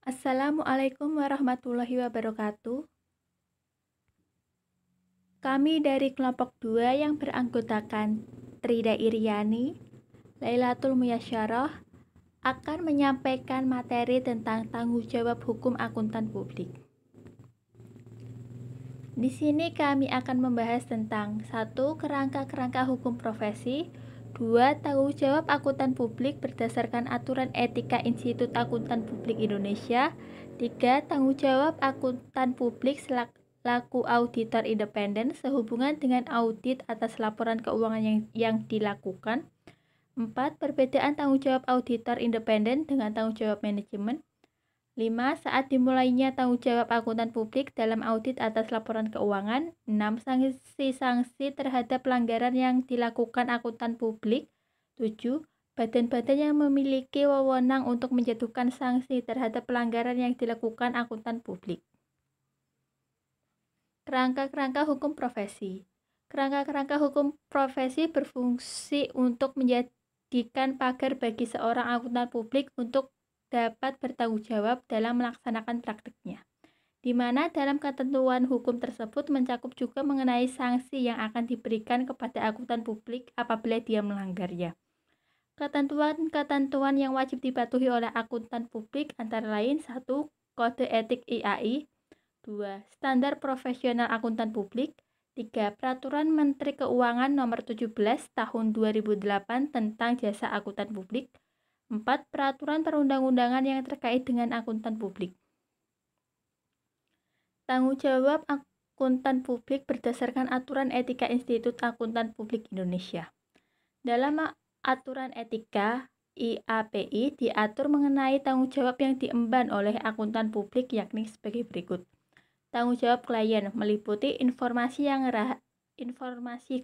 Assalamualaikum warahmatullahi wabarakatuh. Kami dari kelompok 2 yang beranggotakan Trida Iriani, Lailatul Muyasyarah akan menyampaikan materi tentang tanggung jawab hukum akuntan publik. Di sini kami akan membahas tentang 1. Kerangka-kerangka hukum profesi, 2. Tanggung jawab akuntan publik berdasarkan aturan etika Institut Akuntan Publik Indonesia, 3. Tanggung jawab akuntan publik selaku auditor independen sehubungan dengan audit atas laporan keuangan yang dilakukan, 4. Perbedaan tanggung jawab auditor independen dengan tanggung jawab manajemen, 5. Saat dimulainya tanggung jawab akuntan publik dalam audit atas laporan keuangan. 6. Sanksi-sanksi terhadap pelanggaran yang dilakukan akuntan publik. 7. Badan-badan yang memiliki wewenang untuk menjatuhkan sanksi terhadap pelanggaran yang dilakukan akuntan publik. Kerangka-kerangka hukum profesi. Kerangka-kerangka hukum profesi berfungsi untuk menjadikan pagar bagi seorang akuntan publik untuk dapat bertanggung jawab dalam melaksanakan praktiknya, di mana dalam ketentuan hukum tersebut mencakup juga mengenai sanksi yang akan diberikan kepada akuntan publik apabila dia melanggarnya. Ketentuan-ketentuan yang wajib dipatuhi oleh akuntan publik antara lain 1. Kode etik IAI, 2. Standar profesional akuntan publik, 3. Peraturan Menteri Keuangan Nomor 17 Tahun 2008 tentang jasa akuntan publik, 4. Peraturan perundang-undangan yang terkait dengan akuntan publik. Tanggung jawab akuntan publik berdasarkan aturan etika Institut Akuntan Publik Indonesia. Dalam aturan etika IAPI diatur mengenai tanggung jawab yang diemban oleh akuntan publik yakni sebagai berikut. Tanggung jawab klien meliputi informasi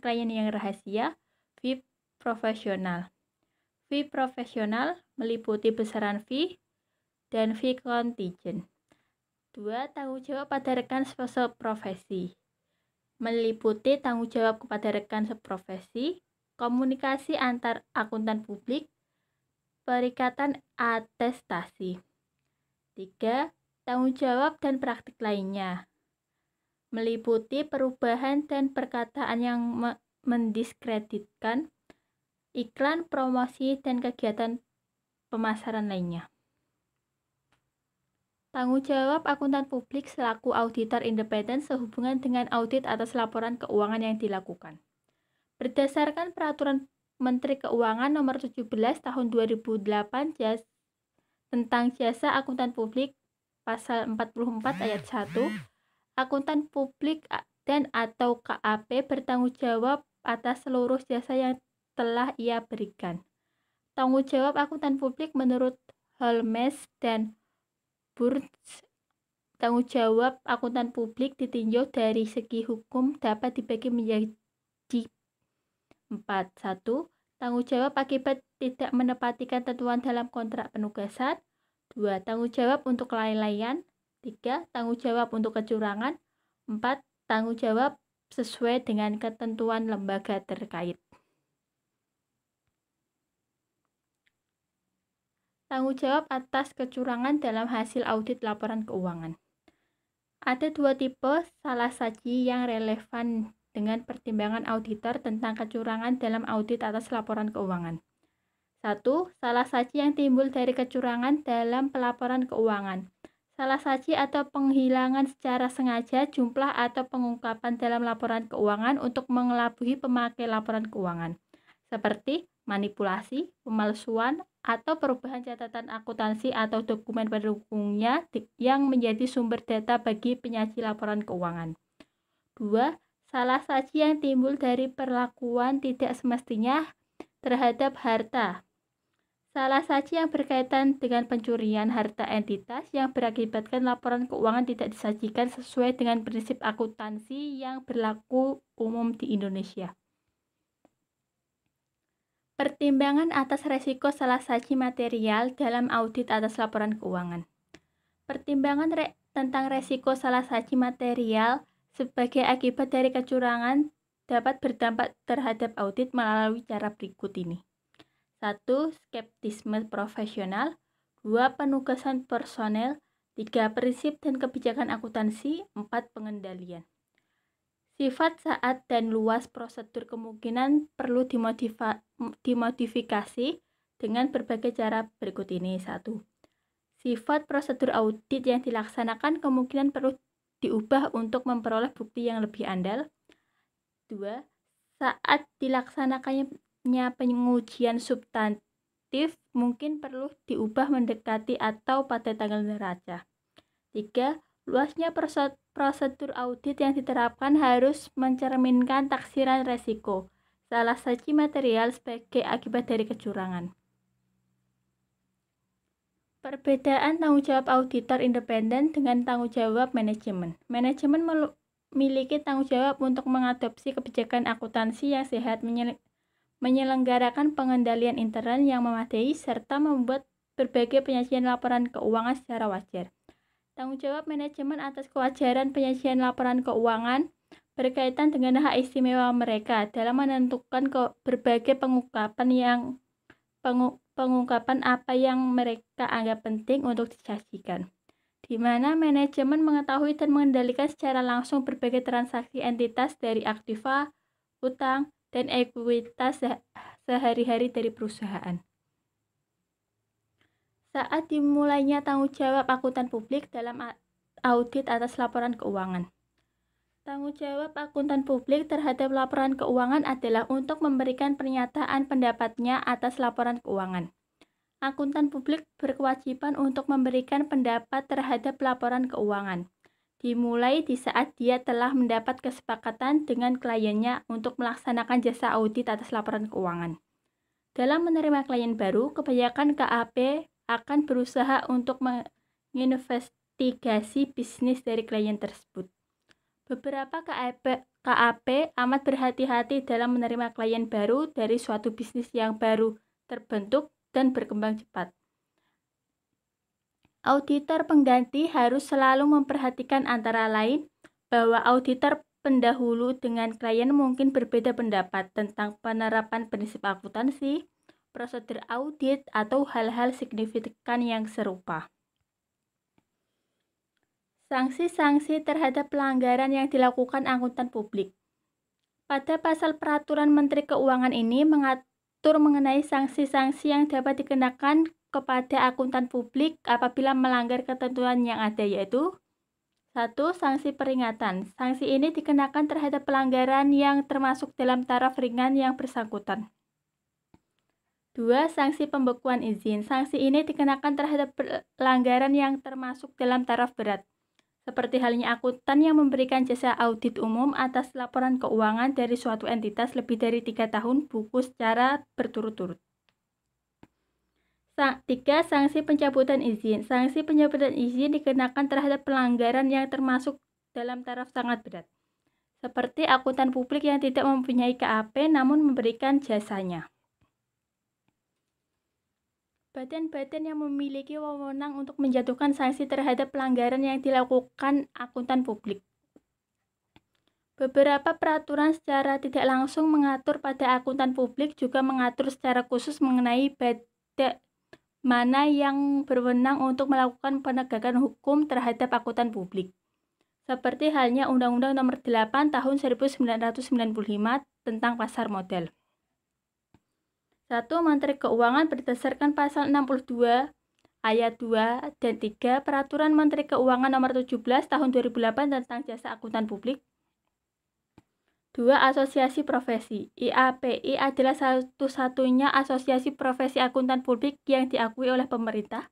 klien yang rahasia, fee profesional. Fee profesional meliputi besaran fee dan fee kontingent. 2. Tanggung jawab pada rekan seprofesi meliputi tanggung jawab kepada rekan seprofesi, komunikasi antar akuntan publik, perikatan atestasi. 3. Tanggung jawab dan praktik lainnya meliputi perubahan dan perkataan yang mendiskreditkan, iklan, promosi, dan kegiatan pemasaran lainnya. Tanggung jawab akuntan publik selaku auditor independen sehubungan dengan audit atas laporan keuangan yang dilakukan. Berdasarkan Peraturan Menteri Keuangan Nomor 17 Tahun 2008 tentang jasa akuntan publik Pasal 44 Ayat 1, akuntan publik dan atau KAP bertanggung jawab atas seluruh jasa yang telah ia berikan. Tanggung jawab akuntan publik menurut Holmes dan Burns, tanggung jawab akuntan publik ditinjau dari segi hukum dapat dibagi menjadi 4. 1. Tanggung jawab akibat tidak menepati ketentuan dalam kontrak penugasan. 2. Tanggung jawab untuk kelalaian. 3. Tanggung jawab untuk kecurangan. 4. Tanggung jawab sesuai dengan ketentuan lembaga terkait. Tanggung jawab atas kecurangan dalam hasil audit laporan keuangan. Ada dua tipe salah saji yang relevan dengan pertimbangan auditor tentang kecurangan dalam audit atas laporan keuangan. 1. Salah saji yang timbul dari kecurangan dalam pelaporan keuangan. Salah saji atau penghilangan secara sengaja jumlah atau pengungkapan dalam laporan keuangan untuk mengelabui pemakai laporan keuangan, seperti manipulasi, pemalsuan, atau perubahan catatan akuntansi atau dokumen pendukungnya yang menjadi sumber data bagi penyaji laporan keuangan. 2. Salah saji yang timbul dari perlakuan tidak semestinya terhadap harta. Salah saji yang berkaitan dengan pencurian harta entitas yang berakibatkan laporan keuangan tidak disajikan sesuai dengan prinsip akuntansi yang berlaku umum di Indonesia. Pertimbangan atas resiko salah saji material dalam audit atas laporan keuangan. Pertimbangan tentang resiko salah saji material sebagai akibat dari kecurangan dapat berdampak terhadap audit melalui cara berikut ini. 1. Skeptisme profesional. 2. Penugasan personel. 3. Prinsip dan kebijakan akuntansi. 4. Pengendalian. Sifat, saat, dan luas prosedur kemungkinan perlu dimodifikasi dengan berbagai cara berikut ini. 1. Sifat prosedur audit yang dilaksanakan kemungkinan perlu diubah untuk memperoleh bukti yang lebih andal. 2. Saat dilaksanakannya pengujian substantif mungkin perlu diubah mendekati atau pada tanggal neraca. 3. Luasnya prosedur audit yang diterapkan harus mencerminkan taksiran resiko, salah saji material sebagai akibat dari kecurangan. Perbedaan tanggung jawab auditor independen dengan tanggung jawab manajemen. Manajemen memiliki tanggung jawab untuk mengadopsi kebijakan akuntansi yang sehat, menyelenggarakan pengendalian intern yang memadai, serta membuat berbagai penyajian laporan keuangan secara wajar. Tanggung jawab manajemen atas kewajaran penyajian laporan keuangan berkaitan dengan hak istimewa mereka dalam menentukan berbagai pengungkapan apa yang mereka anggap penting untuk disajikan, di mana manajemen mengetahui dan mengendalikan secara langsung berbagai transaksi entitas dari aktiva, utang, dan ekuitas sehari-hari dari perusahaan. Saat dimulainya tanggung jawab akuntan publik dalam audit atas laporan keuangan. Tanggung jawab akuntan publik terhadap laporan keuangan adalah untuk memberikan pernyataan pendapatnya atas laporan keuangan. Akuntan publik berkewajiban untuk memberikan pendapat terhadap laporan keuangan, dimulai di saat dia telah mendapat kesepakatan dengan kliennya untuk melaksanakan jasa audit atas laporan keuangan. Dalam menerima klien baru, kebanyakan KAP akan berusaha untuk menginvestigasi bisnis dari klien tersebut. Beberapa KAP amat berhati-hati dalam menerima klien baru dari suatu bisnis yang baru terbentuk dan berkembang cepat. Auditor pengganti harus selalu memperhatikan antara lain bahwa auditor pendahulu dengan klien mungkin berbeda pendapat tentang penerapan prinsip akuntansi, prosedur audit, atau hal-hal signifikan yang serupa. Sanksi-sanksi terhadap pelanggaran yang dilakukan akuntan publik. Pada pasal peraturan Menteri Keuangan ini mengatur mengenai sanksi-sanksi yang dapat dikenakan kepada akuntan publik apabila melanggar ketentuan yang ada, yaitu 1. Sanksi peringatan. Sanksi ini dikenakan terhadap pelanggaran yang termasuk dalam taraf ringan yang bersangkutan. 2. Sanksi pembekuan izin. Sanksi ini dikenakan terhadap pelanggaran yang termasuk dalam taraf berat, seperti halnya akuntan yang memberikan jasa audit umum atas laporan keuangan dari suatu entitas lebih dari 3 tahun buku secara berturut-turut. 3. Sanksi pencabutan izin. Sanksi pencabutan izin dikenakan terhadap pelanggaran yang termasuk dalam taraf sangat berat, seperti akuntan publik yang tidak mempunyai KAP namun memberikan jasanya. Badan-badan yang memiliki wewenang untuk menjatuhkan sanksi terhadap pelanggaran yang dilakukan akuntan publik. Beberapa peraturan secara tidak langsung mengatur pada akuntan publik juga mengatur secara khusus mengenai badan mana yang berwenang untuk melakukan penegakan hukum terhadap akuntan publik. Seperti halnya Undang-Undang Nomor 8 Tahun 1995 tentang pasar modal. 1. Menteri Keuangan berdasarkan pasal 62 ayat 2 dan 3 Peraturan Menteri Keuangan Nomor 17 Tahun 2008 tentang jasa akuntan publik. 2. Asosiasi profesi. IAPI adalah satu-satunya asosiasi profesi akuntan publik yang diakui oleh pemerintah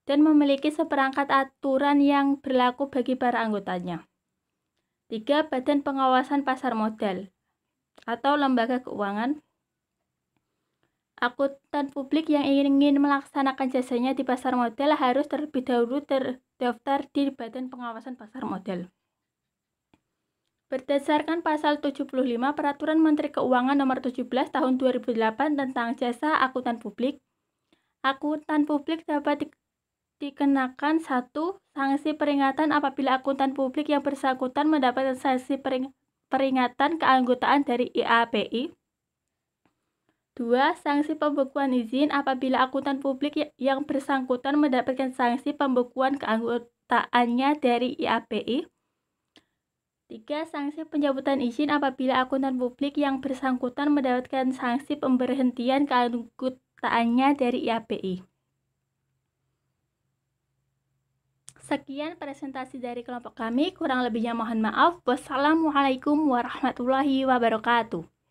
dan memiliki seperangkat aturan yang berlaku bagi para anggotanya. 3. Badan Pengawasan Pasar Modal atau Lembaga Keuangan. Akuntan publik yang ingin melaksanakan jasanya di pasar modal harus terlebih dahulu terdaftar di Badan Pengawasan Pasar Modal. Berdasarkan pasal 75 Peraturan Menteri Keuangan Nomor 17 Tahun 2008 tentang jasa akuntan publik dapat dikenakan 1. Sanksi peringatan apabila akuntan publik yang bersangkutan mendapatkan sanksi peringatan keanggotaan dari IAPI. 2. Sanksi pembekuan izin apabila akuntan publik yang bersangkutan mendapatkan sanksi pembekuan keanggotaannya dari IAPI. 3. Sanksi pencabutan izin apabila akuntan publik yang bersangkutan mendapatkan sanksi pemberhentian keanggotaannya dari IAPI. Sekian presentasi dari kelompok kami, kurang lebihnya mohon maaf. Wassalamualaikum warahmatullahi wabarakatuh.